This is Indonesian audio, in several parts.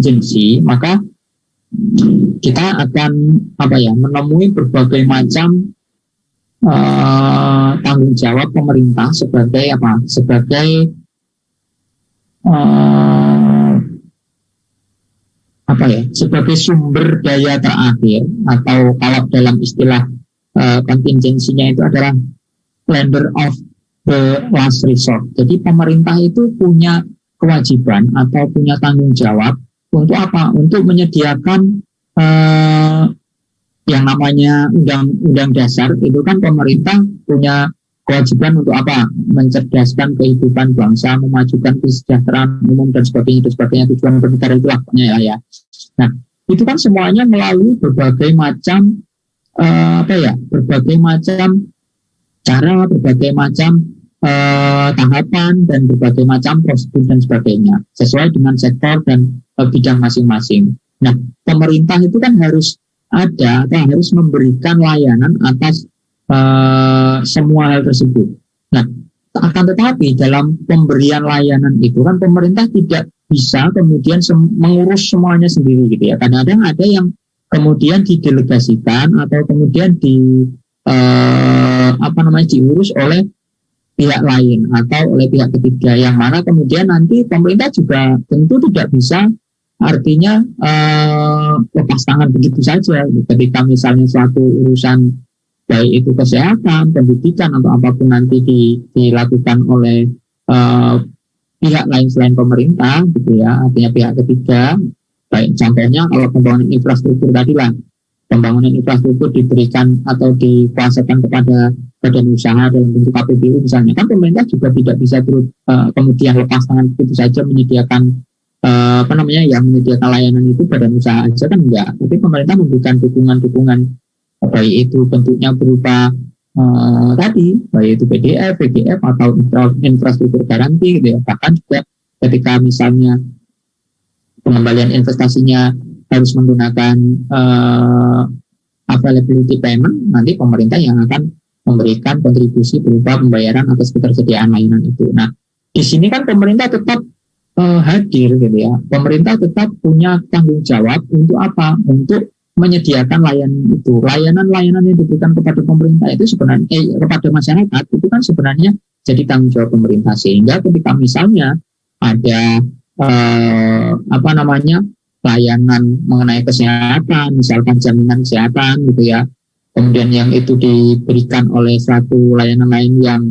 kontingensi, maka kita akan menemui berbagai macam tanggung jawab pemerintah sebagai sebagai sumber daya terakhir, atau kalau dalam istilah kontingensinya itu adalah lender of the last resort. Jadi pemerintah itu punya kewajiban atau punya tanggung jawab untuk apa? Untuk menyediakan yang namanya undang-undang dasar itu kan pemerintah punya kewajiban untuk apa? Mencerdaskan kehidupan bangsa, memajukan kesejahteraan umum dan sebagainya. Tujuan bernegara itu pokoknya ya. Nah, itu kan semuanya melalui berbagai macam berbagai macam cara, berbagai macam tahapan dan berbagai macam prosedur dan sebagainya sesuai dengan sektor dan bidang masing-masing. Nah, pemerintah itu kan harus memberikan layanan atas semua hal tersebut. Nah, akan tetapi dalam pemberian layanan itu kan pemerintah tidak bisa kemudian mengurus semuanya sendiri gitu ya. Kadang-kadang ada yang kemudian didelegasikan atau kemudian diurus oleh pihak lain atau oleh pihak ketiga, yang mana kemudian nanti pemerintah juga tentu tidak bisa artinya lepas tangan begitu saja ketika misalnya suatu urusan baik itu kesehatan, pendidikan atau apapun nanti dilakukan oleh pihak lain selain pemerintah gitu ya, artinya pihak ketiga. Baik contohnya kalau pembangunan infrastruktur tadi lah, pembangunan infrastruktur diberikan atau dikuasakan kepada badan usaha dalam bentuk APBU misalnya, kan pemerintah juga tidak bisa kemudian lepas tangan begitu saja menyediakan menyediakan layanan itu badan usaha aja kan enggak. Tapi pemerintah memberikan dukungan baik itu bentuknya berupa baik itu PDF, VGF atau infrastruktur garansi gitu ya. Bahkan juga ketika misalnya pengembalian investasinya harus menggunakan availability payment, nanti pemerintah yang akan memberikan kontribusi berupa pembayaran atas ketersediaan layanan itu. Nah, di sini kan pemerintah tetap hadir gitu ya. Pemerintah tetap punya tanggung jawab untuk apa? Untuk menyediakan layanan itu. Layanan-layanan yang diberikan kepada pemerintah itu sebenarnya kepada masyarakat itu kan sebenarnya jadi tanggung jawab pemerintah. Sehingga ketika misalnya ada layanan mengenai kesehatan, misalkan jaminan kesehatan gitu ya, kemudian yang itu diberikan oleh suatu layanan lain yang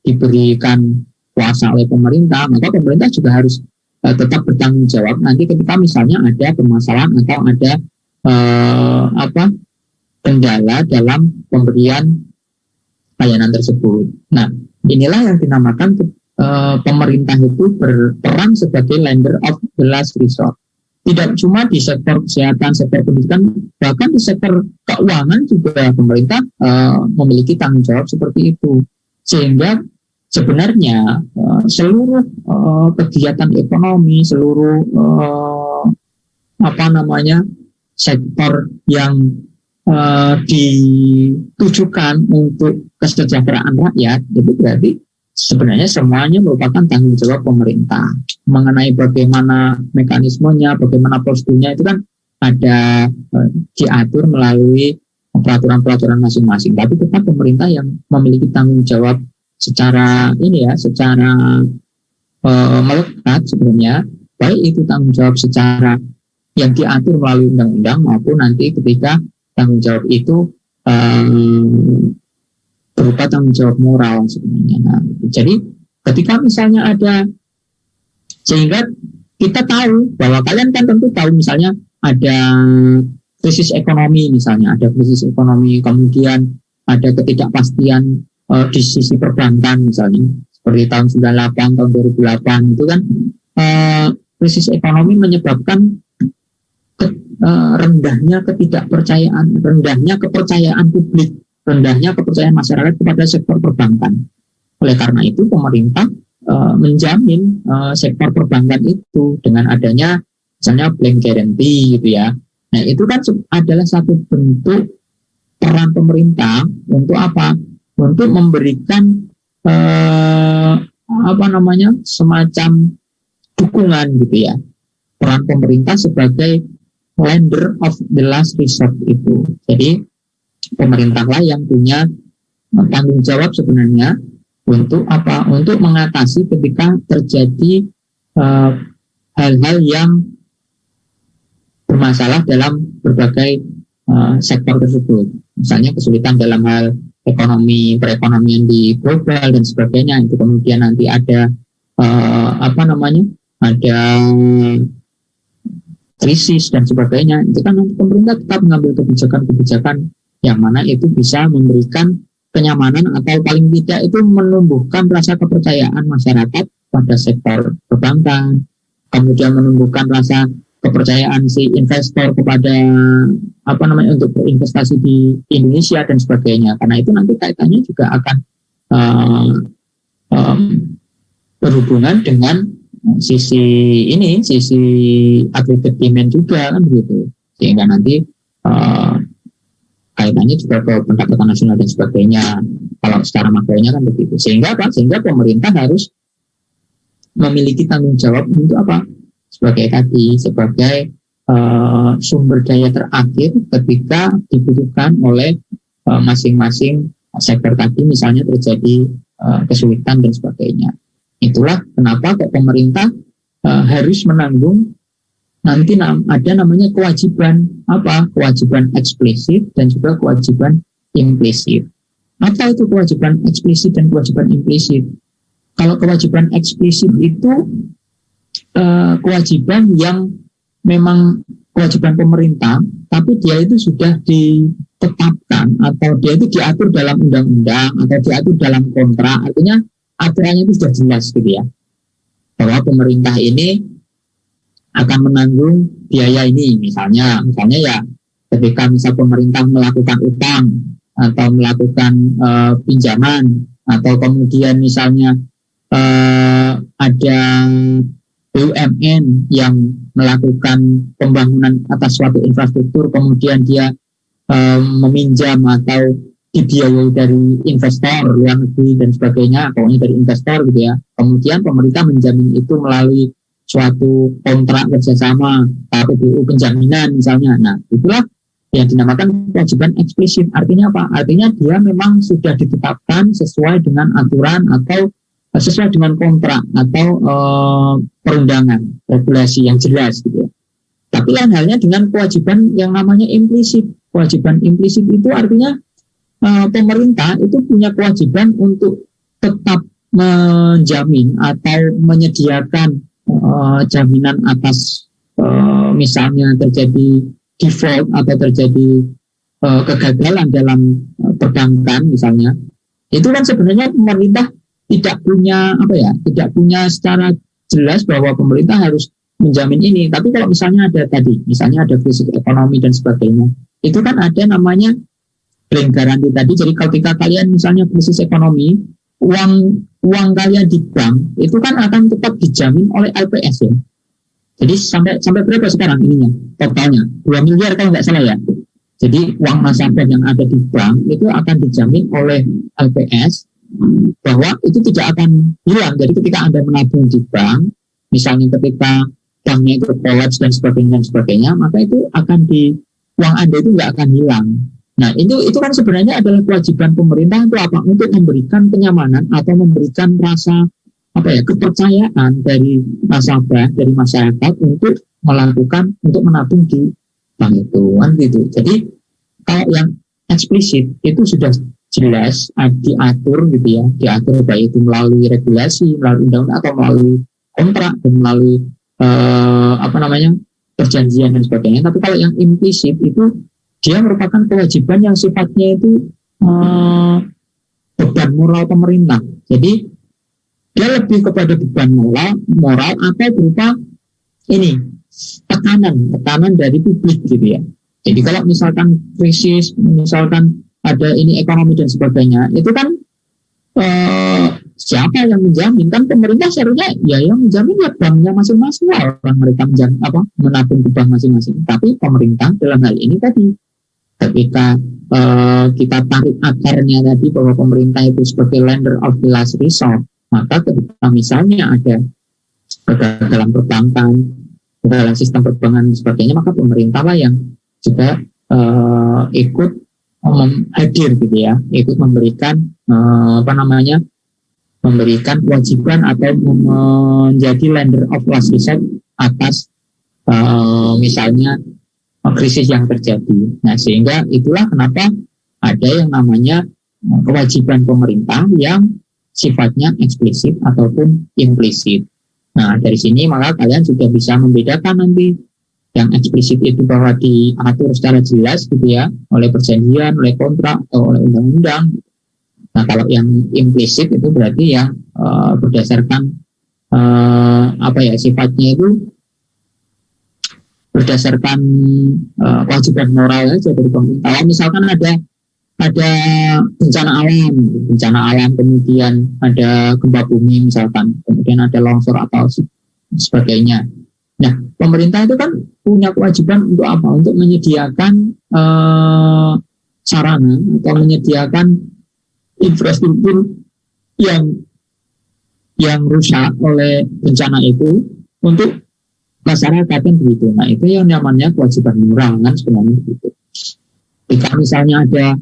diberikan kuasa oleh pemerintah, maka pemerintah juga harus tetap bertanggung jawab nanti ketika misalnya ada permasalahan atau ada kendala dalam pemberian layanan tersebut. Nah, inilah yang dinamakan pemerintah itu berperan sebagai lender of the last resort. Tidak cuma di sektor kesehatan, sektor pendidikan, bahkan di sektor keuangan juga pemerintah memiliki tanggung jawab seperti itu. Sehingga sebenarnya seluruh kegiatan ekonomi, seluruh sektor yang ditujukan untuk kesejahteraan rakyat, itu berarti sebenarnya semuanya merupakan tanggung jawab pemerintah. Mengenai bagaimana mekanismenya, bagaimana prosedurnya itu kan ada diatur melalui peraturan-peraturan masing-masing. Tapi tetap pemerintah yang memiliki tanggung jawab secara melekat sebenarnya, baik itu tanggung jawab secara yang diatur melalui undang-undang maupun nanti ketika tanggung jawab itu berupa tanggung jawab moral sebenarnya. Nah, jadi ketika misalnya sehingga kita tahu bahwa kalian kan tentu tahu misalnya ada krisis ekonomi misalnya, kemudian ada ketidakpastian di sisi perbankan misalnya, seperti tahun 98, tahun 2008 itu kan krisis ekonomi menyebabkan rendahnya ketidakpercayaan, rendahnya kepercayaan publik, rendahnya kepercayaan masyarakat kepada sektor perbankan. Oleh karena itu pemerintah menjamin sektor perbankan itu dengan adanya misalnya blank guarantee gitu ya. Nah, itu kan adalah satu bentuk peran pemerintah untuk apa? Untuk memberikan semacam dukungan gitu ya, peran pemerintah sebagai lender of the last resort itu. Jadi pemerintahlah yang punya tanggung jawab sebenarnya untuk apa? Untuk mengatasi ketika terjadi hal-hal yang bermasalah dalam berbagai sektor tersebut. Misalnya kesulitan dalam hal ekonomi, perekonomian di global dan sebagainya. Itu kemudian nanti ada ada krisis dan sebagainya. Itu kan nanti pemerintah tetap mengambil kebijakan-kebijakan yang mana itu bisa memberikan kenyamanan atau paling tidak itu menumbuhkan rasa kepercayaan masyarakat pada sektor perbankan, kemudian menumbuhkan rasa kepercayaan si investor kepada untuk berinvestasi di Indonesia dan sebagainya. Karena itu nanti kaitannya juga akan berhubungan dengan sisi aggregate demand juga kan begitu. Sehingga nanti kaitannya juga ke pendapatan nasional dan sebagainya. Kalau secara makronya kan begitu. Sehingga pemerintah harus memiliki tanggung jawab untuk apa? Sebagai sumber daya terakhir ketika dibutuhkan oleh masing-masing sektor tadi, misalnya terjadi kesulitan dan sebagainya. Itulah kenapa pemerintah harus menanggung nanti ada namanya kewajiban eksplisit dan juga kewajiban implisit. Apa itu kewajiban eksplisit dan kewajiban implisit? Kalau kewajiban eksplisit itu kewajiban yang memang kewajiban pemerintah, tapi dia itu sudah ditetapkan atau dia itu diatur dalam undang-undang atau diatur dalam kontrak, artinya aturannya itu sudah jelas gitu ya, bahwa pemerintah ini akan menanggung biaya ini, misalnya ya ketika misal pemerintah melakukan utang atau melakukan pinjaman atau kemudian misalnya ada BUMN yang melakukan pembangunan atas suatu infrastruktur, kemudian dia meminjam atau dibiayai dari investor luar negeri dan sebagainya, pokoknya dari investor gitu ya. Kemudian pemerintah menjamin itu melalui suatu kontrak kerjasama, KPBU penjaminan misalnya. Nah, itulah yang dinamakan kewajiban eksplisit. Artinya apa? Artinya dia memang sudah ditetapkan sesuai dengan aturan atau sesuai dengan kontrak atau perundangan, regulasi yang jelas gitu ya. Tapi lain halnya dengan kewajiban yang namanya implisit. Kewajiban implisit itu artinya pemerintah itu punya kewajiban untuk tetap menjamin atau menyediakan jaminan atas misalnya terjadi default atau terjadi kegagalan dalam perbankan misalnya. Itu kan sebenarnya pemerintah tidak punya secara jelas bahwa pemerintah harus menjamin ini. Tapi kalau misalnya ada krisis ekonomi dan sebagainya, itu kan ada namanya blank garanti tadi. Jadi ketika kalian misalnya krisis ekonomi, uang kalian di bank itu kan akan tetap dijamin oleh LPS ya. Jadi sampai berapa sekarang ininya totalnya? 2 miliar kalau nggak salah ya. Jadi uang nasabah yang ada di bank itu akan dijamin oleh LPS bahwa itu tidak akan hilang. Jadi ketika Anda menabung di bank, misalnya ketika banknya itu kolaps dan sebagainya, maka itu uang Anda itu nggak akan hilang. Nah, itu kan sebenarnya adalah kewajiban pemerintah untuk apa? Untuk memberikan kenyamanan atau memberikan rasa kepercayaan dari nasabah, dari masyarakat untuk menabung di bank itu kan gitu. Jadi kalau yang eksplisit itu sudah jelas diatur gitu ya, diatur baik itu melalui regulasi, melalui undang-undang atau melalui kontrak dan melalui perjanjian dan sebagainya. Tapi kalau yang implisit itu dia merupakan kewajiban yang sifatnya itu beban moral pemerintah. Jadi dia lebih kepada beban moral atau berupa tekanan dari publik gitu ya. Jadi kalau misalkan krisis, misalkan ada ekonomi dan sebagainya, itu kan siapa yang menjamin? Kan pemerintah seharusnya yang menjamin ya banknya masing-masing, orang mereka menjamin menabung di bank masing-masing. Tapi pemerintah dalam hal ini tadi ketika kita tarik akarnya tadi bahwa pemerintah itu sebagai lender of the last resort, maka ketika misalnya ada kegagalan perbankan, kegagalan sistem perbankan dan sebagainya, maka pemerintah lah yang juga ikut hadir gitu ya, ikut memberikan memberikan kewajiban atau menjadi lender of last resort atas misalnya krisis yang terjadi. Nah, sehingga itulah kenapa ada yang namanya kewajiban pemerintah yang sifatnya eksplisit ataupun implisit. Nah, dari sini maka kalian juga bisa membedakan nanti yang eksplisit itu bahwa diatur secara jelas gitu ya, oleh perjanjian, oleh kontrak, atau oleh undang-undang. Nah, kalau yang implisit itu berarti yang berdasarkan sifatnya itu berdasarkan kewajiban moral saja dari pemerintah. Misalkan ada bencana alam, kemudian ada gempa bumi misalkan, kemudian ada longsor atau sebagainya. Nah, pemerintah itu kan punya kewajiban untuk apa? Untuk menyediakan sarana atau menyediakan infrastruktur yang rusak oleh bencana itu untuk masyarakat kan begitu. Nah, itu yang namanya kewajiban moral kan sebenarnya begitu. Jika misalnya ada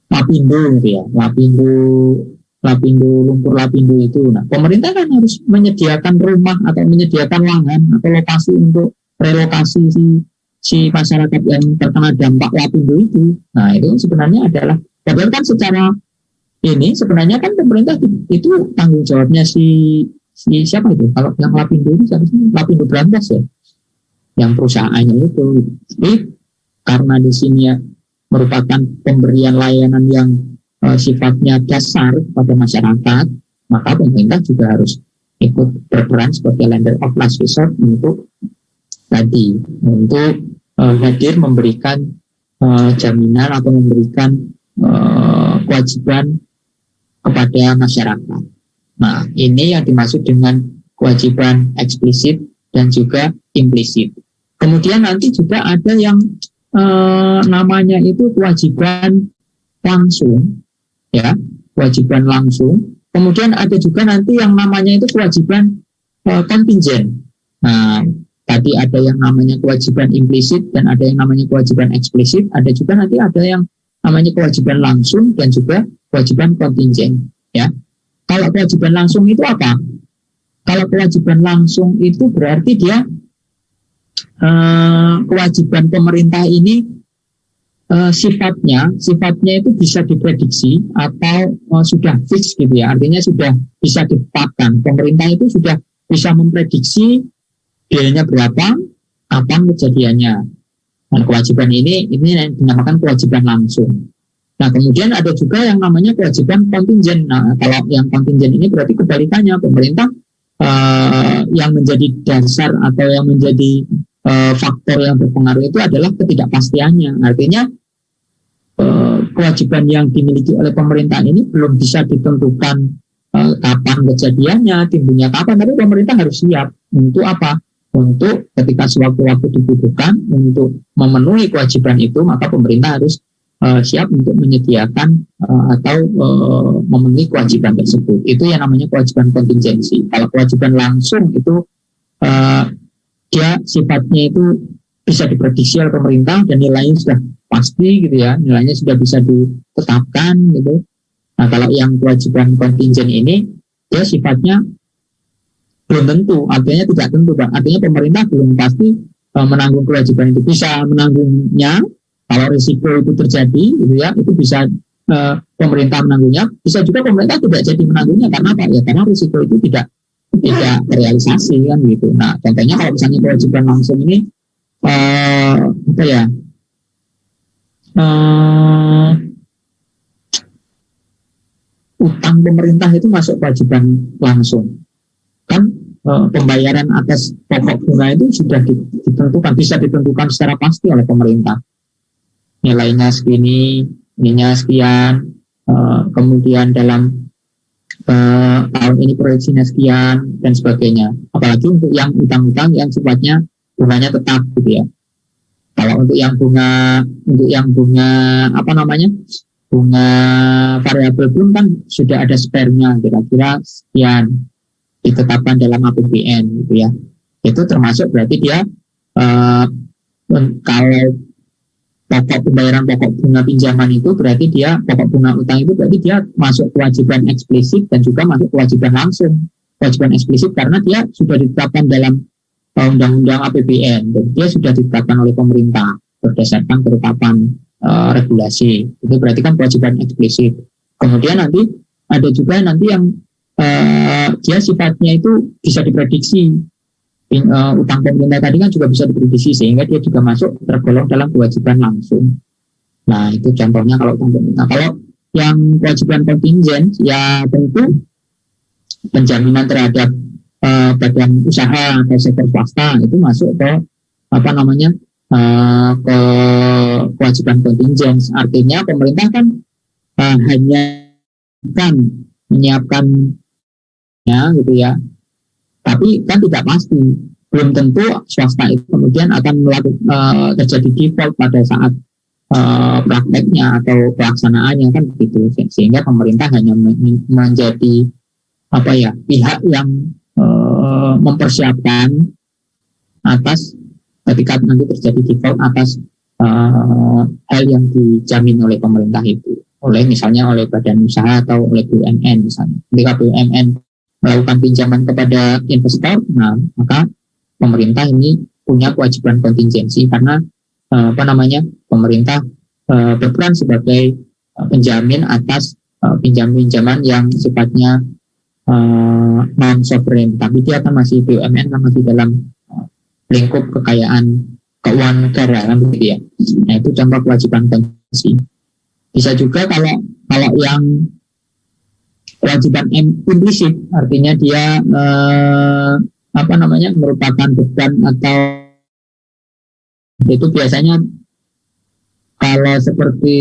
lapindo gitu ya, lapindo lumpur lapindo itu, nah pemerintah kan harus menyediakan rumah atau menyediakan lahan atau lokasi untuk relokasi si masyarakat yang terkena dampak lapindo itu. Nah, itu sebenarnya adalah, padahal kan secara ini sebenarnya kan pemerintah itu tanggung jawabnya si siapa itu? Kalau yang lapindo itu seharusnya Lapindo Brantas ya, yang perusahaannya itu. Tapi karena di sini ya merupakan pemberian layanan yang sifatnya dasar pada masyarakat, maka pemerintah juga harus ikut berperan sebagai lender of last resort untuk hadir memberikan jaminan atau memberikan kewajiban kepada masyarakat. Nah, ini yang dimaksud dengan kewajiban eksplisit dan juga implisit. Kemudian nanti juga ada yang namanya itu kewajiban langsung, ya, kewajiban langsung. Kemudian ada juga nanti yang namanya itu kewajiban kontingen. Nah, tadi ada yang namanya kewajiban implisit dan ada yang namanya kewajiban eksplisit. Ada juga nanti ada yang namanya kewajiban langsung dan juga kewajiban kontingen, ya. Kalau kewajiban langsung itu apa? Kalau kewajiban langsung itu berarti dia kewajiban pemerintah ini sifatnya itu bisa diprediksi atau sudah fix gitu ya. Artinya sudah bisa ditetapkan. Pemerintah itu sudah bisa memprediksi biayanya berapa, kapan kejadiannya. Nah, kewajiban ini dinamakan kewajiban langsung. Nah, kemudian ada juga yang namanya kewajiban kontingen. Nah, kalau yang kontingen ini berarti kebalikannya, pemerintah yang menjadi dasar atau yang menjadi faktor yang berpengaruh itu adalah ketidakpastiannya. Artinya kewajiban yang dimiliki oleh pemerintah ini belum bisa ditentukan kapan kejadiannya, timbulnya kapan, tapi pemerintah harus siap untuk apa? Untuk ketika sewaktu-waktu dibutuhkan untuk memenuhi kewajiban itu, maka pemerintah harus siap untuk menyediakan atau memenuhi kewajiban tersebut. Itu yang namanya kewajiban kontingensi. Kalau kewajiban langsung itu dia sifatnya itu bisa diprediksi oleh pemerintah dan nilainya sudah pasti gitu ya, nilainya sudah bisa ditetapkan gitu. Nah, kalau yang kewajiban kontingen ini dia sifatnya belum tentu, artinya tidak tentu, Pak. Artinya pemerintah belum pasti menanggung kewajiban itu, bisa menanggungnya. Kalau risiko itu terjadi, gitu ya, itu bisa pemerintah menanggungnya. Bisa juga pemerintah tidak jadi menanggungnya karena apa? Ya karena risiko itu tidak terrealisasi kan gitu. Nah, contohnya kalau misalnya kewajiban langsung ini utang pemerintah itu masuk kewajiban langsung. Kan pembayaran atas pokok bunga itu sudah ditentukan, bisa ditentukan secara pasti oleh pemerintah. Nilainya segini, ininya sekian, kemudian dalam tahun ini proyeksinya sekian dan sebagainya. Apalagi untuk yang utang-utang yang sifatnya bunganya tetap gitu ya. Kalau untuk yang bunga bunga variabel pun kan sudah ada spare-nya kira-kira sekian. ditetapkan dalam APBN gitu ya. Itu termasuk berarti dia kalau pokok pembayaran pokok bunga pinjaman itu berarti dia pokok bunga utang itu berarti dia masuk kewajiban eksplisit dan juga masuk kewajiban langsung. Kewajiban eksplisit karena dia sudah ditetapkan dalam undang-undang APBN dan dia sudah ditetapkan oleh pemerintah berdasarkan ketetapan regulasi. Itu berarti kan kewajiban eksplisit. Kemudian nanti ada juga nanti yang dia sifatnya itu bisa diprediksi. Utang pemerintah tadi kan juga bisa diprediksi sehingga dia juga masuk tergolong dalam kewajiban langsung. Nah itu contohnya kalau utang pemerintah. Kalau yang kewajiban kontingen ya tentu penjaminan terhadap badan usaha atau sektor swasta itu masuk ke ke kewajiban kontingen. Artinya pemerintah kan hanya kan menyiapkan gitu ya, tapi kan tidak pasti, belum tentu swasta itu kemudian akan terjadi default pada saat prakteknya atau pelaksanaannya kan begitu, sehingga pemerintah hanya menjadi pihak yang mempersiapkan atas ketika nanti terjadi default atas hal yang dijamin oleh pemerintah itu, misalnya oleh badan usaha atau oleh BUMN misalnya. Ketika BUMN melakukan pinjaman kepada investor, nah maka pemerintah ini punya kewajiban kontingensi karena pemerintah berperan sebagai penjamin atas pinjaman yang sifatnya non sovereign, tapi dia kan masih BUMN kan masih dalam lingkup kekayaan keuangan negara kan begitu ya. Nah itu contoh kewajiban kontingensi. Bisa juga kalau yang kewajiban implisit, artinya dia merupakan beban atau itu biasanya kalau seperti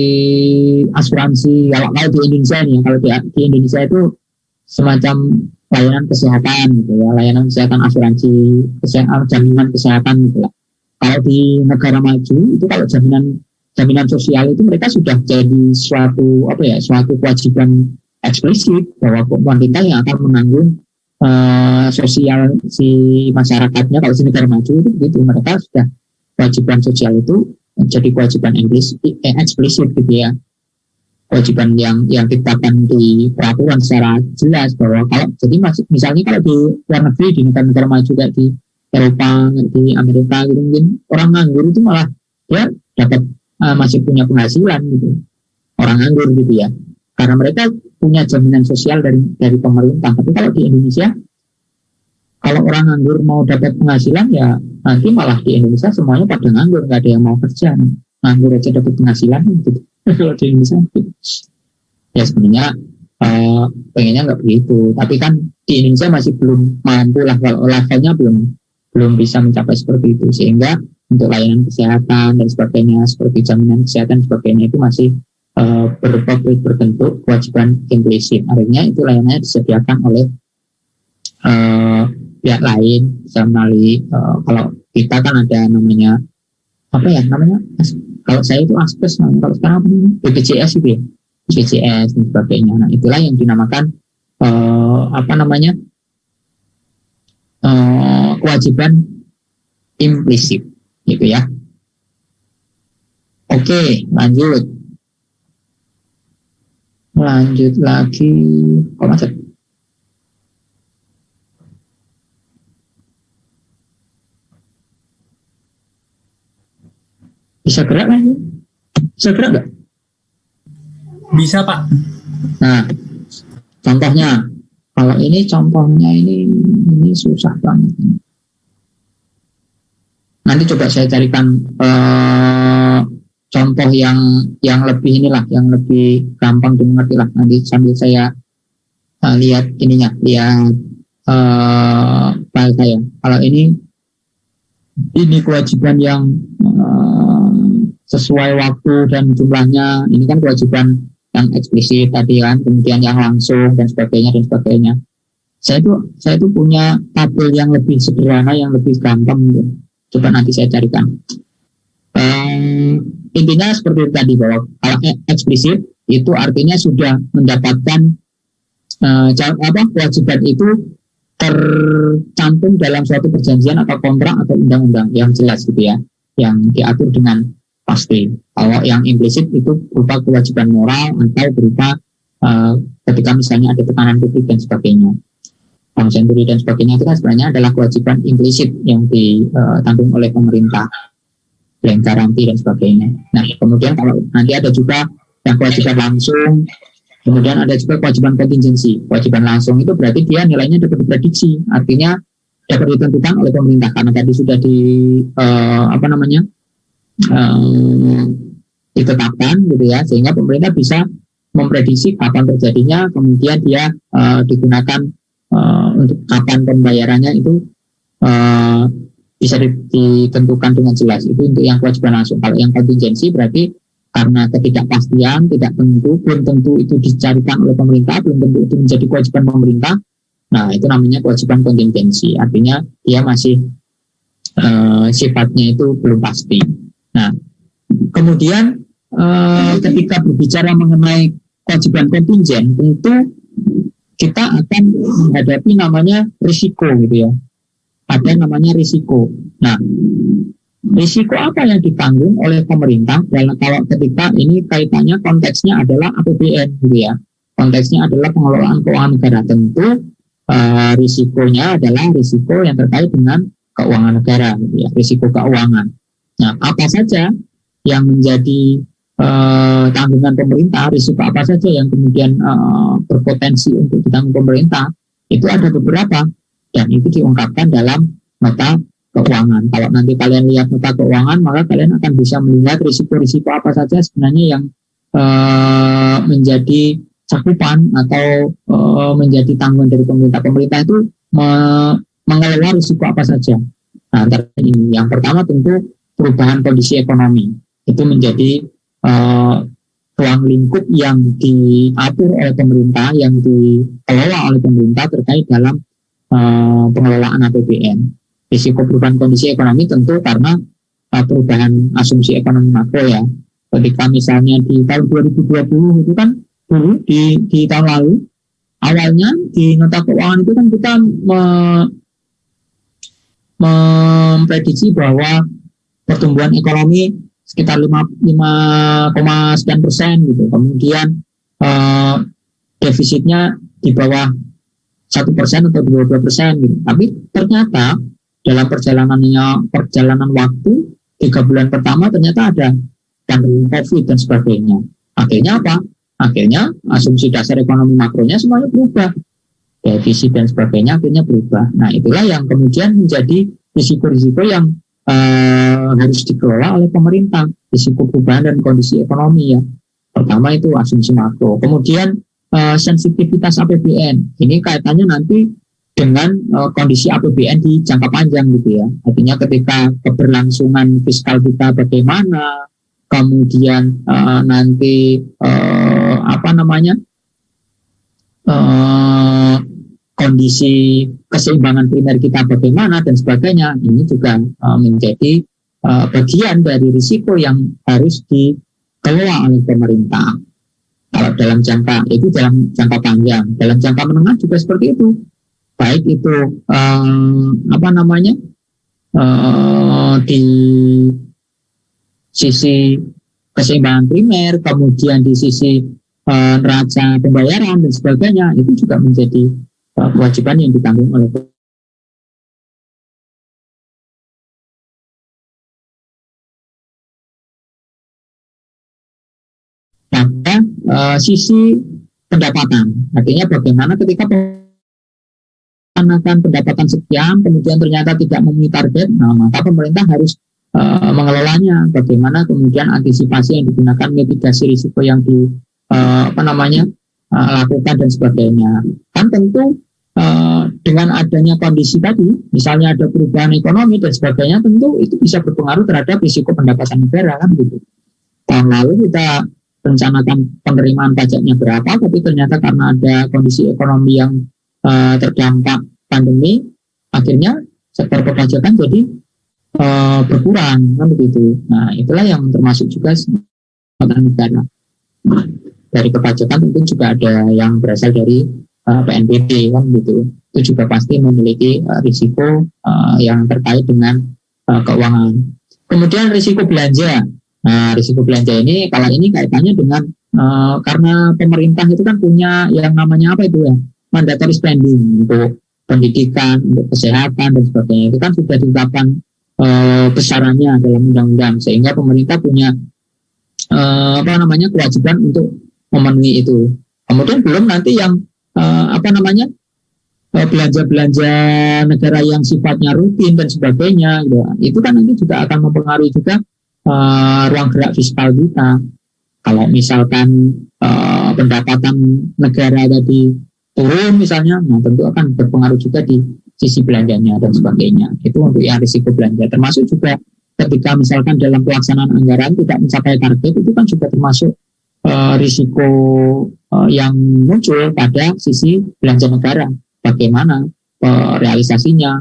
asuransi, kalau di Indonesia nih, kalau di Indonesia itu semacam layanan kesehatan gitu ya, layanan kesehatan, asuransi kesehatan, jaminan kesehatan gitu lah. Kalau di negara maju itu kalau jaminan sosial itu mereka sudah jadi suatu kewajiban eksplisit bahwa pemerintah yang akan menanggung sosial si masyarakatnya. Kalau di negara maju itu begitu, mereka sudah kewajiban sosial itu menjadi kewajiban eksplisit gitu ya, kewajiban yang ditetapkan di peraturan secara jelas bahwa kalau jadi misalnya kalau di luar negeri, di negara-negara maju kayak di Eropa, di Amerika gitu, mungkin orang nganggur itu malah dia dapat masih punya penghasilan gitu, orang nganggur gitu ya, karena mereka punya jaminan sosial dari pemerintah. Tapi kalau di Indonesia, kalau orang nganggur mau dapat penghasilan ya nanti malah di Indonesia semuanya pada nganggur, nggak ada yang mau kerja, nganggur aja dapat penghasilan gitu. Kalau di Indonesia ya sebenarnya pengennya nggak begitu, tapi kan di Indonesia masih belum mampu lah, kalau levelnya belum bisa mencapai seperti itu, sehingga untuk layanan kesehatan dan sebagainya, seperti jaminan kesehatan sebagainya itu masih berbentuk kewajiban implisit. Artinya itu layanannya disediakan oleh pihak lain, melalui kalau kita kan ada namanya kalau saya itu aspes, kalau sekarang BPJS itu ya, BPJS dan sebagainya. Nah itulah yang dinamakan kewajiban implisit gitu ya. Oke, lanjut lagi. Kok macet? Bisa gerak lagi? Bisa gerak nggak? Bisa Pak. Nah, contohnya, kalau ini contohnya ini susah banget. Nanti coba saya carikan contoh yang lebih yang lebih gampang dimengerti lah. Nanti sambil saya lihat file saya. Kalau ini kewajiban yang sesuai waktu dan jumlahnya, ini kan kewajiban yang eksplisit tadi kan, kemudian yang langsung dan sebagainya. Saya itu punya tabel yang lebih sederhana, yang lebih gampang gitu. Coba nanti saya carikan. Intinya seperti tadi, bahwa kalau eksplisit itu artinya sudah mendapatkan kewajiban itu tercantum dalam suatu perjanjian atau kontrak atau undang-undang yang jelas gitu ya, yang diatur dengan pasti. Kalau yang implisit itu berupa kewajiban moral atau berupa ketika misalnya ada tekanan publik dan sebagainya, bank senturi dan sebagainya, itu kan sebenarnya adalah kewajiban implisit yang ditanggung oleh pemerintah, blank garanti dan sebagainya. Nah, kemudian kalau nanti ada juga yang kewajiban langsung, kemudian ada juga kewajiban kontingensi. Kewajiban langsung itu berarti dia nilainya dapat diprediksi, artinya dapat ditentukan oleh pemerintah karena tadi sudah ditetapkan gitu ya, sehingga pemerintah bisa memprediksi kapan terjadinya, kemudian dia digunakan untuk kapan pembayarannya itu bisa ditentukan dengan jelas. Itu untuk yang kewajiban langsung. Kalau yang kontingensi berarti karena ketidakpastian, tidak tentu, belum tentu itu dicarikan oleh pemerintah, belum tentu itu menjadi kewajiban pemerintah. Nah, itu namanya kewajiban kontingensi. Artinya dia masih sifatnya itu belum pasti. Nah, kemudian ketika berbicara mengenai kewajiban kontingen, tentu kita akan menghadapi namanya risiko gitu ya. Ada namanya risiko. Nah, risiko apa yang ditanggung oleh pemerintah kalau ketika ini kaitannya konteksnya adalah APBN gitu ya. Konteksnya adalah pengelolaan keuangan negara. Tentu risikonya adalah risiko yang terkait dengan keuangan negara gitu ya, risiko keuangan. Nah, apa saja yang menjadi tanggungan pemerintah, risiko apa saja yang kemudian berpotensi untuk ditanggung pemerintah, itu ada beberapa dan itu diungkapkan dalam nota keuangan. Kalau nanti kalian lihat nota keuangan, maka kalian akan bisa melihat risiko-risiko apa saja sebenarnya yang menjadi cakupan atau menjadi tanggungan dari pemerintah. Pemerintah itu mengelola risiko apa saja. Nah, antara ini, yang pertama tentu perubahan kondisi ekonomi. Itu menjadi ruang lingkup yang diatur oleh pemerintah, yang dikelola oleh pemerintah terkait dalam pengelolaan APBN. Risiko perubahan kondisi ekonomi tentu karena perubahan asumsi ekonomi makro ya. Ketika misalnya di tahun 2020 itu kan dulu di tahun lalu awalnya di nota keuangan itu kan kita memprediksi bahwa pertumbuhan ekonomi sekitar 5 sekian persen gitu. Kemudian defisitnya di bawah 1% atau 2% gitu. Tapi ternyata dalam perjalanan waktu 3 bulan pertama ternyata ada pandemi COVID dan sebagainya. Akhirnya apa? Akhirnya asumsi dasar ekonomi makronya semuanya berubah. Defisit dan sebagainya akhirnya berubah. Nah, itulah yang kemudian menjadi risiko-risiko yang harus dikelola oleh pemerintah. Risiko perubahan dan kondisi ekonomi ya. Pertama itu asumsi makro. Kemudian sensitivitas APBN. Ini kaitannya nanti dengan kondisi APBN di jangka panjang gitu ya. Artinya ketika keberlangsungan fiskal kita bagaimana, kemudian nanti kondisi keseimbangan primer kita bagaimana dan sebagainya. Ini juga menjadi bagian dari risiko yang harus dikelola oleh pemerintah. Kalau dalam jangka panjang, dalam jangka menengah juga seperti itu. Baik itu di sisi keseimbangan primer, kemudian di sisi neraca pembayaran dan sebagainya, itu juga menjadi kewajiban yang ditanggung oleh pada sisi pendapatan. Artinya bagaimana ketika akan pendapatan sekian, kemudian ternyata tidak memenuhi target, nah maka pemerintah harus mengelolanya. Bagaimana kemudian antisipasi yang digunakan, mitigasi risiko yang lakukan dan sebagainya. Kan tentu dengan adanya kondisi tadi, misalnya ada perubahan ekonomi dan sebagainya, tentu itu bisa berpengaruh terhadap risiko pendapatan negara kan gitu. Tahun lalu kita rencanakan penerimaan pajaknya berapa, tapi ternyata karena ada kondisi ekonomi yang terdampak pandemi, akhirnya sektor perpajakan jadi berkurang kan begitu. Nah, itulah yang termasuk juga pendapatan negara. Dari perpajakan tentu juga ada yang berasal dari PNBP kan gitu. Itu juga pasti memiliki risiko yang terkait dengan keuangan. Kemudian risiko belanja. Nah, risiko belanja ini kalau ini kaitannya dengan karena pemerintah itu kan punya yang namanya apa itu ya, mandatory spending untuk pendidikan, untuk kesehatan dan sebagainya. Itu kan sudah ditetapkan besarannya dalam undang-undang, sehingga pemerintah punya kewajiban untuk memenuhi itu. Kemudian belum nanti yang belanja-belanja negara yang sifatnya rutin dan sebagainya gitu. Itu kan nanti juga akan mempengaruhi juga ruang gerak fiskal kita. Kalau misalkan pendapatan negara tadi turun misalnya, nah tentu akan berpengaruh juga di sisi belanjanya dan sebagainya. Itu untuk yang risiko belanja. Termasuk juga ketika misalkan dalam pelaksanaan anggaran tidak mencapai target, itu kan juga termasuk risiko yang muncul pada sisi belanja negara. Bagaimana realisasinya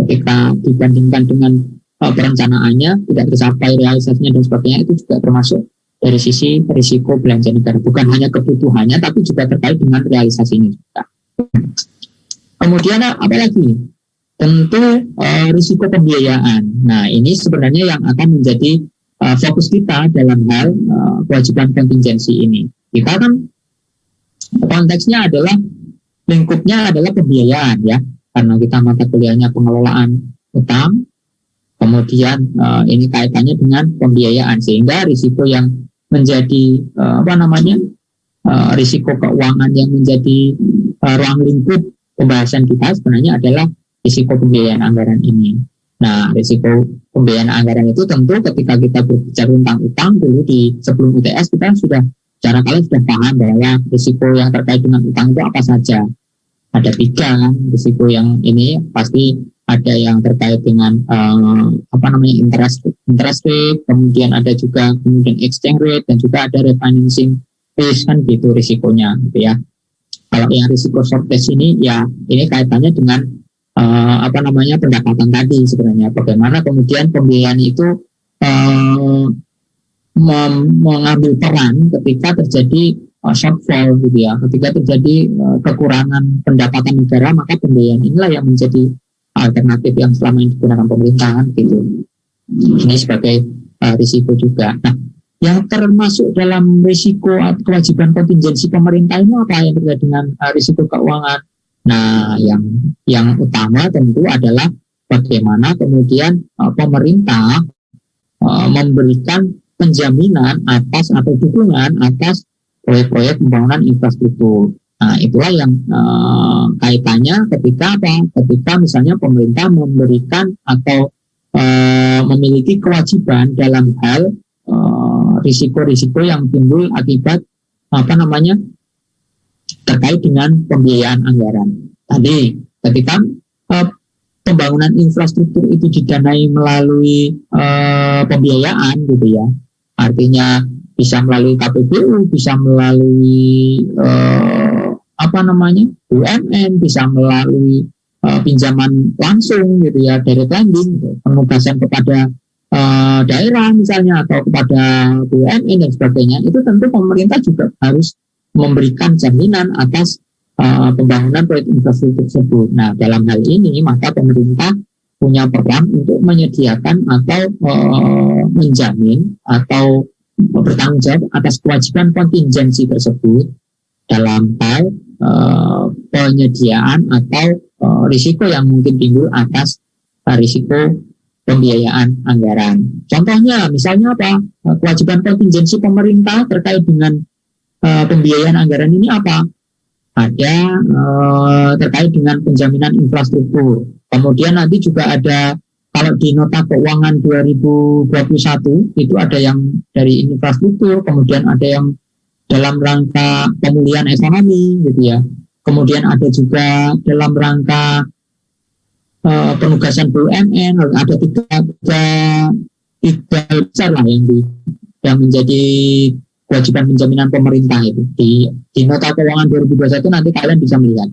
ketika dibandingkan dengan perencanaannya tidak tercapai realisasinya dan sebagainya, itu juga termasuk dari sisi risiko belanja negara. Bukan hanya kebutuhannya, tapi juga terkait dengan realisasinya juga. Kemudian apa lagi? Tentu risiko pembiayaan. Nah, ini sebenarnya yang akan menjadi fokus kita dalam hal kewajiban kontingensi ini. Kita kan konteksnya adalah lingkupnya adalah pembiayaan ya, karena kita mata kuliahnya pengelolaan utang. Kemudian ini kaitannya dengan pembiayaan, sehingga risiko yang menjadi risiko keuangan yang menjadi ruang lingkup pembahasan kita sebenarnya adalah risiko pembiayaan anggaran ini. Nah, risiko pembiayaan anggaran itu tentu ketika kita berbicara tentang utang dulu sebelum UTS kita sudah secara kalian sudah paham bahwa risiko yang terkait dengan utang itu apa saja. Ada 3 risiko yang ini pasti ada yang terkait dengan interest rate, kemudian ada juga exchange rate, dan juga ada refinancing risk kan gitu risikonya gitu ya. Kalau yang risiko shortage ini ya ini kaitannya dengan pendapatan tadi sebenarnya. Bagaimana kemudian pembiayaan itu mengambil peran ketika terjadi shortfall gitu ya. Ketika terjadi kekurangan pendapatan negara, maka pembiayaan inilah yang menjadi alternatif yang selama ini digunakan pemerintahan gitu. Ini sebagai risiko juga. Nah, yang termasuk dalam risiko kewajiban kontingensi pemerintah ini apa yang terkait dengan risiko keuangan? Nah, yang utama tentu adalah bagaimana kemudian pemerintah memberikan penjaminan atas atau dukungan atas proyek-proyek pembangunan infrastruktur. Nah, itulah yang kaitannya ketika misalnya pemerintah memberikan atau memiliki kewajiban dalam hal risiko-risiko yang timbul akibat terkait dengan pembiayaan anggaran. Tadi ketika pembangunan infrastruktur itu didanai melalui pembiayaan gitu ya, artinya bisa melalui KPBU, bisa melalui BUMN, bisa melalui pinjaman langsung gitu ya, direct lending, penugasan kepada daerah misalnya atau kepada BUMN dan sebagainya. Itu tentu pemerintah juga harus memberikan jaminan atas pembangunan proyek infrastruktur tersebut. Nah, dalam hal ini maka pemerintah punya peran untuk menyediakan atau menjamin atau bertanggung jawab atas kewajiban kontingensi tersebut dalam hal penyediaan atau risiko yang mungkin timbul atas risiko pembiayaan anggaran. Contohnya misalnya apa? Kewajiban kontingensi pemerintah terkait dengan pembiayaan anggaran ini apa? Ada terkait dengan penjaminan infrastruktur. Kemudian nanti juga ada, kalau di nota keuangan 2021 itu ada yang dari infrastruktur, kemudian ada yang dalam rangka pemulihan ekonomi gitu ya. Kemudian ada juga dalam rangka penugasan BUMN. Ada tiga besar lah yang menjadi kewajiban penjaminan pemerintah itu. Di nota keuangan 2021 nanti kalian bisa melihat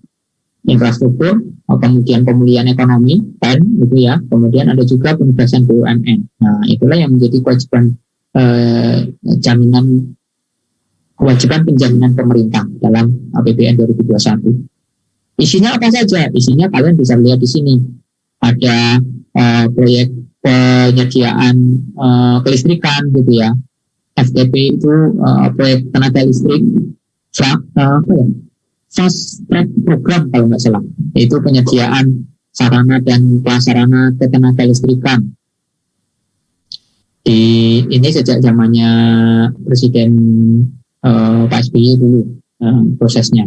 infrastruktur, kemudian pemulihan ekonomi, PEN gitu ya. Kemudian ada juga penugasan BUMN. Nah, itulah yang menjadi kewajiban kewajiban penjaminan pemerintah dalam APBN 2021. Isinya apa saja? Isinya kalian bisa lihat di sini. Ada proyek penyediaan kelistrikan gitu ya. FTP itu proyek tenaga listrik fast track program kalau nggak salah. Itu penyediaan sarana dan prasarana ketenaga listrikan. Ini sejak zamannya Presiden Pak SBY dulu prosesnya.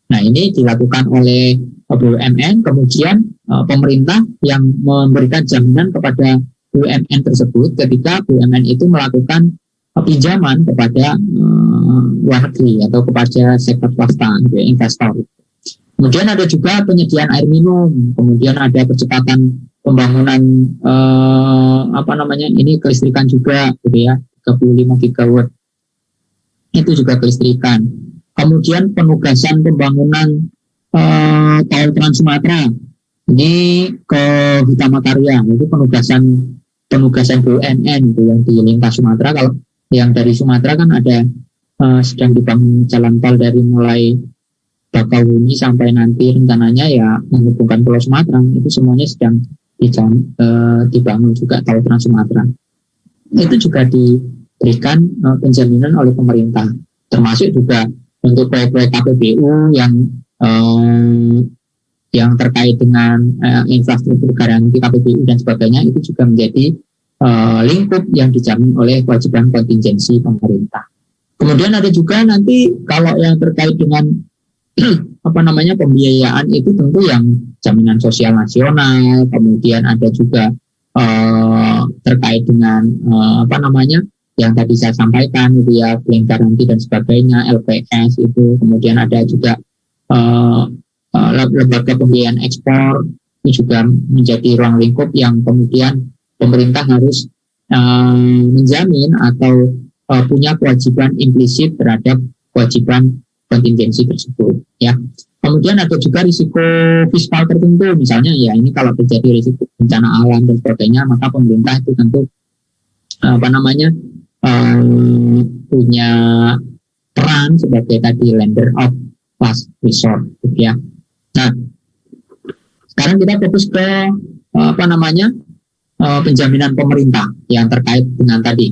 Nah, ini dilakukan oleh BUMN, kemudian pemerintah yang memberikan jaminan kepada BUMN tersebut ketika BUMN itu melakukan pinjaman kepada luar negeri atau kepada sektor swasta, investor. Kemudian ada juga penyediaan air minum, kemudian ada percepatan pembangunan ini kelistrikan juga gitu ya, 35 gigawatt. Itu juga kelistrikan. Kemudian penugasan pembangunan tol Trans Sumatera ini ke Hitamatkarya, itu penugasan BUMN itu yang di lintas Sumatera. Kalau yang dari Sumatera kan ada sedang dibangun jalan tol dari mulai Bakauheni sampai nanti rencananya ya menghubungkan Pulau Sumatera, itu semuanya sedang dibangun juga tol Trans Sumatera. Itu juga diberikan penjaminan oleh pemerintah, termasuk juga untuk proyek-proyek KPBU yang terkait dengan infrastruktur garansi KPBU dan sebagainya, itu juga menjadi lingkup yang dijamin oleh kewajiban kontingensi pemerintah. Kemudian ada juga nanti kalau yang terkait dengan pembiayaan itu tentu yang jaminan sosial nasional, kemudian ada juga terkait dengan yang tadi saya sampaikan gitu ya, blank garanti dan sebagainya, LPS itu, kemudian ada juga lembaga pembiayaan ekspor, itu juga menjadi ruang lingkup yang kemudian pemerintah harus menjamin atau punya kewajiban implisit terhadap kewajiban kontingensi tersebut ya. Kemudian ada juga risiko fiskal tertentu, misalnya ya ini kalau terjadi risiko bencana alam dan sebagainya, maka pemerintah itu tentu punya peran sebagai tadi lender of last resort gitu ya. Nah, sekarang kita fokus ke penjaminan pemerintah yang terkait dengan tadi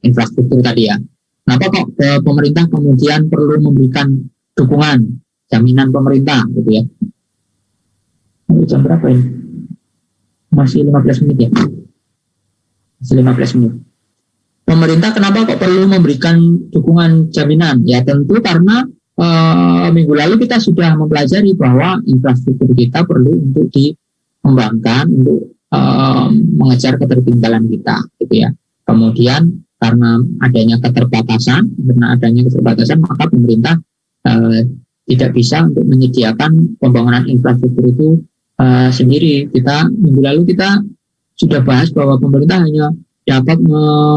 infrastruktur tadi ya. Kenapa kok pemerintah kemudian perlu memberikan dukungan jaminan pemerintah gitu ya? Jam berapa ini? Masih 15 menit ya? Masih 15 menit. Pemerintah kenapa kok perlu memberikan dukungan jaminan? Ya tentu karena minggu lalu kita sudah mempelajari bahwa infrastruktur kita perlu untuk dikembangkan untuk mengejar ketertinggalan kita gitu ya. Kemudian karena adanya keterbatasan maka pemerintah tidak bisa untuk menyediakan pembangunan infrastruktur itu sendiri. Minggu lalu kita sudah bahas bahwa pemerintah hanya dapat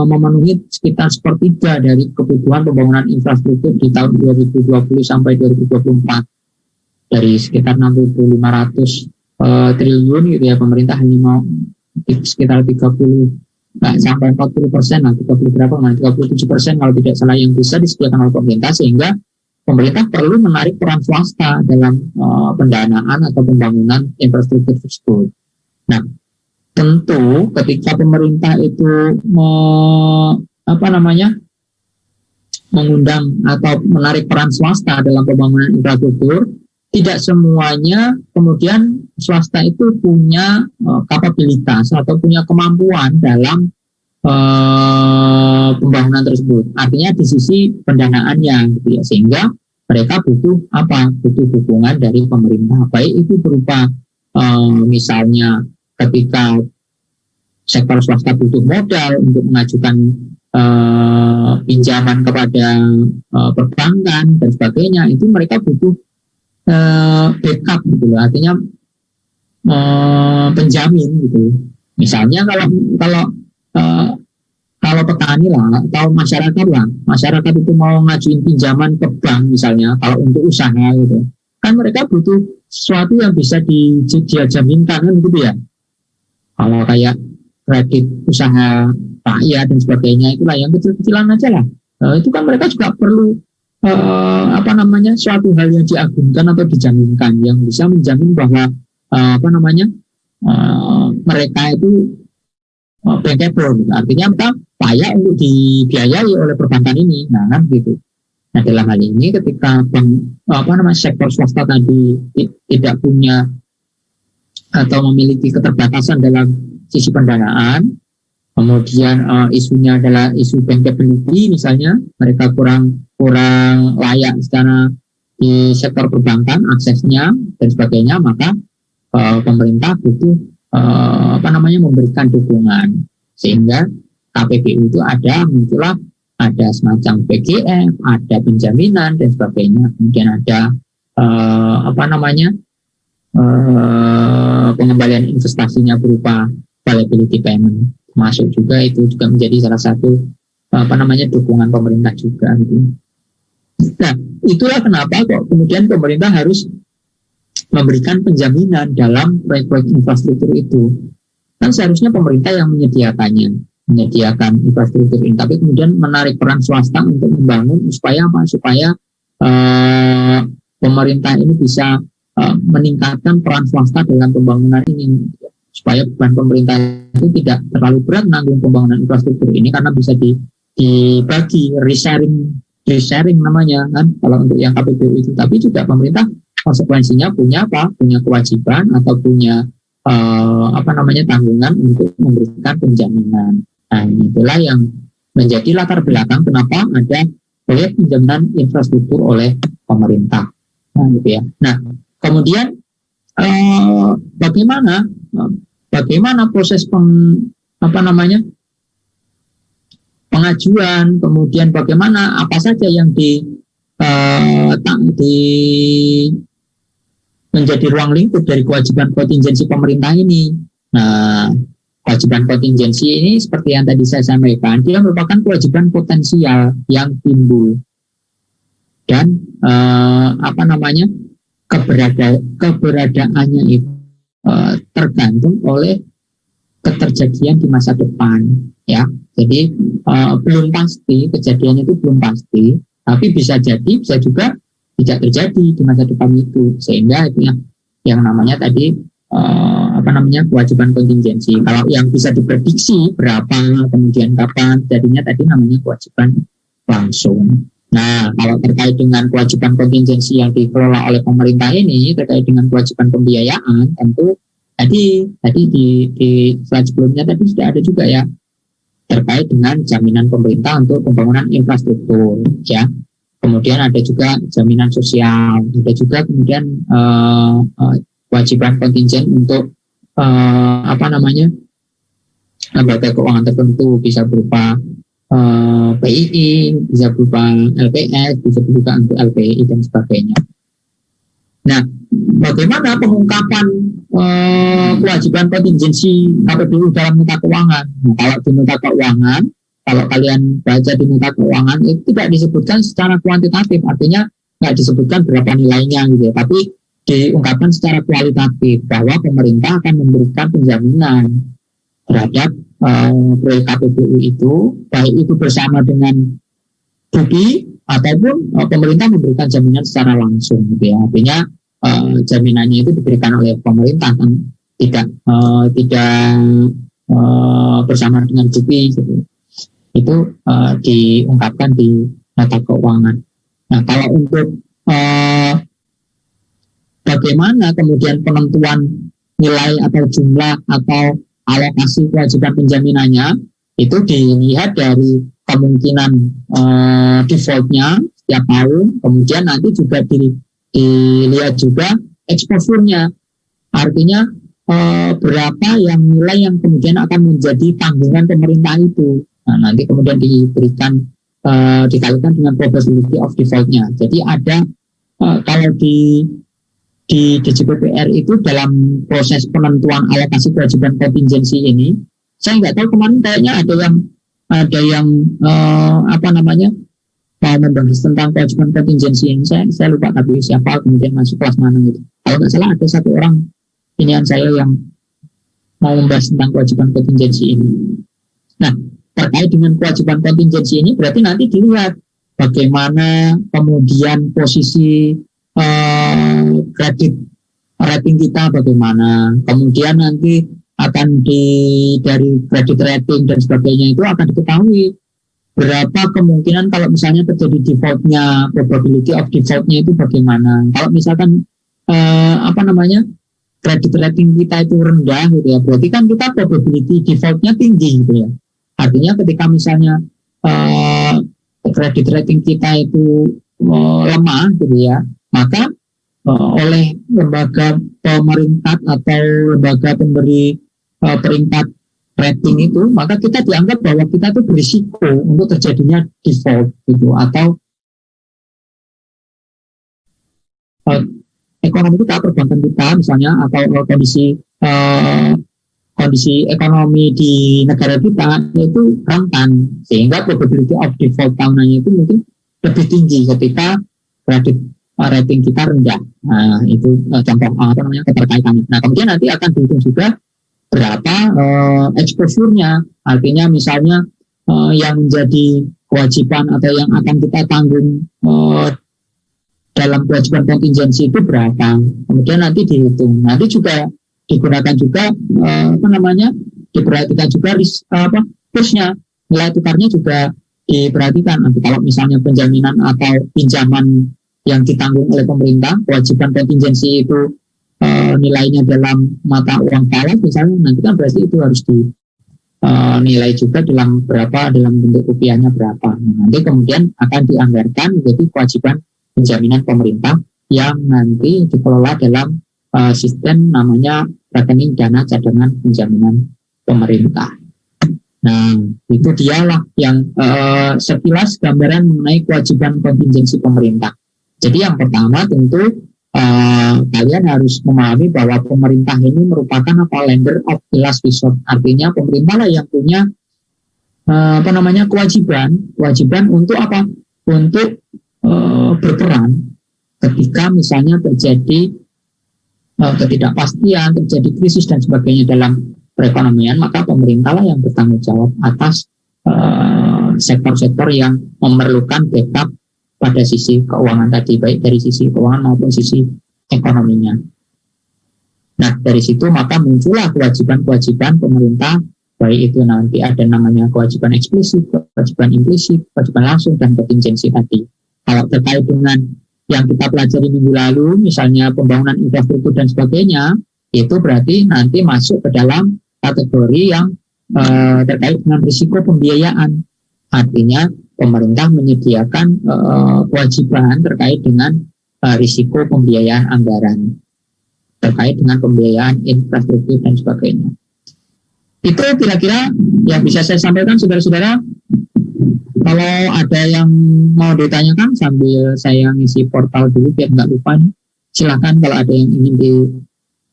memenuhi sekitar sepertiga dari kebutuhan pembangunan infrastruktur di tahun 2020 sampai 2024. Dari sekitar 6.500 triliun gitu ya, pemerintah hanya mau sekitar 30 sampai 40% lah, 37% kalau tidak salah yang bisa disediakan oleh pemerintah, sehingga pemerintah perlu menarik peran swasta dalam pendanaan atau pembangunan infrastruktur tersebut. Nah, tentu ketika pemerintah itu mengundang atau menarik peran swasta dalam pembangunan infrastruktur, tidak semuanya kemudian swasta itu punya kapabilitas atau punya kemampuan dalam pembangunan tersebut. Artinya di sisi pendanaannya gitu ya, sehingga mereka butuh dukungan dari pemerintah, baik itu berupa misalnya ketika sektor swasta butuh modal untuk mengajukan pinjaman kepada perbankan dan sebagainya, itu mereka butuh backup gitu, artinya penjamin gitu. Misalnya kalau petani lah atau masyarakat itu mau ngajuin pinjaman ke bank misalnya, kalau untuk usaha gitu, kan mereka butuh sesuatu yang bisa dijaminkan kan gitu ya. Kalau kayak kredit usaha rakyat dan sebagainya, itulah yang kecil-kecilan aja lah. Itu kan mereka juga perlu suatu hal yang diagungkan atau dijaminkan yang bisa menjamin bahwa mereka itu bankable, artinya mereka layak untuk dibiayai oleh perbankan ini. Nah, kan gitu. Nah, dalam hal ini ketika sektor swasta tadi tidak punya atau memiliki keterbatasan dalam sisi pendanaan, kemudian isunya adalah isu bankability, misalnya mereka kurang layak secara di sektor perbankan aksesnya dan sebagainya, maka pemerintah butuh memberikan dukungan, sehingga KPBU itu muncullah ada semacam PGF, ada penjaminan dan sebagainya. Kemudian ada pengembalian investasinya berupa liability payment, masuk juga, itu juga menjadi salah satu dukungan pemerintah juga gitu. Nah, itulah kenapa kok kemudian pemerintah harus memberikan penjaminan dalam proyek-proyek infrastruktur itu. Kan seharusnya pemerintah yang menyediakan infrastruktur ini, tapi kemudian menarik peran swasta untuk membangun supaya pemerintah ini bisa meningkatkan peran swasta dalam pembangunan ini, supaya beban pemerintah itu tidak terlalu berat menanggung pembangunan infrastruktur ini, karena bisa dibagi, resharing namanya kan kalau untuk yang KPBU itu. Tapi juga pemerintah konsekuensinya punya kewajiban atau punya tanggungan untuk memberikan penjaminan. Nah, itulah yang menjadi latar belakang kenapa ada proyek penjaminan infrastruktur oleh pemerintah. Nah, gitu ya. Nah, kemudian bagaimana proses pengajuan, kemudian bagaimana apa saja yang menjadi ruang lingkup dari kewajiban kontingensi pemerintah ini. Nah, kewajiban kontingensi ini seperti yang tadi saya sampaikan, dia merupakan kewajiban potensial yang timbul dan keberadaannya itu tergantung oleh keterjadian di masa depan, ya. Jadi belum pasti, kejadiannya itu belum pasti, tapi bisa juga tidak terjadi di masa depan itu, sehingga itu yang namanya tadi kewajiban kontingensi. Kalau yang bisa diprediksi berapa, kemudian kapan jadinya, tadi namanya kewajiban langsung. Nah, kalau terkait dengan kewajiban kontingensi yang dikelola oleh pemerintah ini, terkait dengan kewajiban pembiayaan, tentu tadi di slide sebelumnya tadi sudah ada juga ya, terkait dengan jaminan pemerintah untuk pembangunan infrastruktur, ya. Kemudian ada juga jaminan sosial, ada juga kemudian kewajiban kontingen untuk lembaga keuangan tertentu, bisa berupa PII, bisa berupa LPS, bisa juga untuk LPI dan sebagainya. Nah, bagaimana pengungkapan kewajiban kontingensi KPBU dalam nota keuangan? Nah, kalau di nota keuangan, kalau kalian baca di nota keuangan, itu tidak disebutkan secara kuantitatif, artinya nggak disebutkan berapa nilainya gitu, tapi diungkapkan secara kualitatif bahwa pemerintah akan memberikan penjaminan terhadap proyek KPBU itu, baik itu bersama dengan BUPI ataupun pemerintah memberikan jaminan secara langsung gitu ya. Artinya jaminannya itu diberikan oleh pemerintah, kan tidak bersama dengan BUPI gitu. Itu diungkapkan di nota keuangan. Nah, kalau untuk bagaimana kemudian penentuan nilai atau jumlah atau alokasi kewajiban penjaminannya, itu dilihat dari kemungkinan defaultnya setiap tahun, kemudian nanti juga dilihat juga exposure-nya, artinya berapa yang nilai yang kemudian akan menjadi tanggungan pemerintah itu. Nah, nanti kemudian dikalikan dengan probability of default-nya. Jadi ada kalau di DJPPR itu dalam proses penentuan alokasi kewajiban kontingensi ini, saya nggak tahu kemarin kayaknya ada yang mau membahas tentang kewajiban kontingensi ini. Saya lupa tapi siapa, kemudian masuk kelas mana gitu. Kalau nggak salah ada satu orang pilihan saya yang mau membahas tentang kewajiban kontingensi ini. Nah, terkait dengan kewajiban kontingensi ini berarti nanti dilihat bagaimana kemudian posisi kredit rating kita bagaimana, kemudian nanti akan dari kredit rating dan sebagainya itu akan diketahui berapa kemungkinan kalau misalnya terjadi defaultnya, probability of defaultnya itu bagaimana. Kalau misalkan kredit rating kita itu rendah gitu ya, berarti kan kita probability defaultnya tinggi gitu ya. Artinya ketika misalnya kredit rating kita itu lemah gitu ya, maka oleh lembaga pemerintah atau lembaga pemberi peringkat rating itu, maka kita dianggap bahwa kita itu berisiko untuk terjadinya default gitu, atau ekonomi kita, perbankan kita misalnya, atau kondisi ekonomi di negara kita itu rentan, sehingga probability of default tahunannya itu mungkin lebih tinggi ketika kredit rating kita rendah. Nah, itu contoh keterkaitannya. Nah, kemudian nanti akan dihitung juga berapa exposure-nya. Artinya misalnya yang menjadi kewajiban atau yang akan kita tanggung dalam kewajiban kontingensi itu berapa. Kemudian nanti dihitung. Nanti juga digunakan juga diperhatikan juga kursnya, nilai tukarnya juga diperhatikan. Nanti kalau misalnya penjaminan atau pinjaman yang ditanggung oleh pemerintah, kewajiban kontingensi itu nilainya dalam mata uang falas misalnya, nanti kan berarti itu harus dinilai juga dalam bentuk rupiahnya berapa. Nah, nanti kemudian akan dianggarkan menjadi kewajiban penjaminan pemerintah yang nanti dikelola dalam sistem namanya rekening dana cadangan penjaminan pemerintah. Nah, itu dialah yang sekilas gambaran mengenai kewajiban kontingensi pemerintah. Jadi yang pertama tentu kalian harus memahami bahwa pemerintah ini merupakan lender of last resort. Artinya pemerintah lah yang punya kewajiban untuk apa? Untuk berperan ketika misalnya terjadi ketidakpastian, terjadi krisis dan sebagainya dalam perekonomian, maka pemerintah lah yang bertanggung jawab atas sektor-sektor yang memerlukan backup pada sisi keuangan tadi, baik dari sisi keuangan maupun sisi ekonominya. Nah, dari situ maka muncullah kewajiban-kewajiban pemerintah, baik itu nanti ada namanya kewajiban eksplisit, kewajiban implisit, kewajiban langsung, dan kontingensi tadi. Kalau terkait dengan yang kita pelajari minggu lalu, misalnya pembangunan infrastruktur dan sebagainya, itu berarti nanti masuk ke dalam kategori yang terkait dengan risiko pembiayaan. Artinya pemerintah menyediakan kewajiban terkait dengan risiko pembiayaan anggaran, terkait dengan pembiayaan infrastruktur dan sebagainya. Itu kira-kira yang bisa saya sampaikan, saudara-saudara. Kalau ada yang mau ditanyakan sambil saya ngisi portal dulu biar nggak lupa, silakan kalau ada yang ingin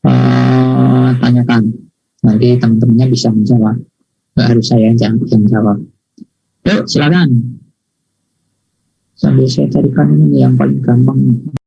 ditanyakan. Nanti teman-temannya bisa menjawab, nggak harus saya yang jawab. Yuk, silakan. Sambil saya carikan ini yang paling gampang.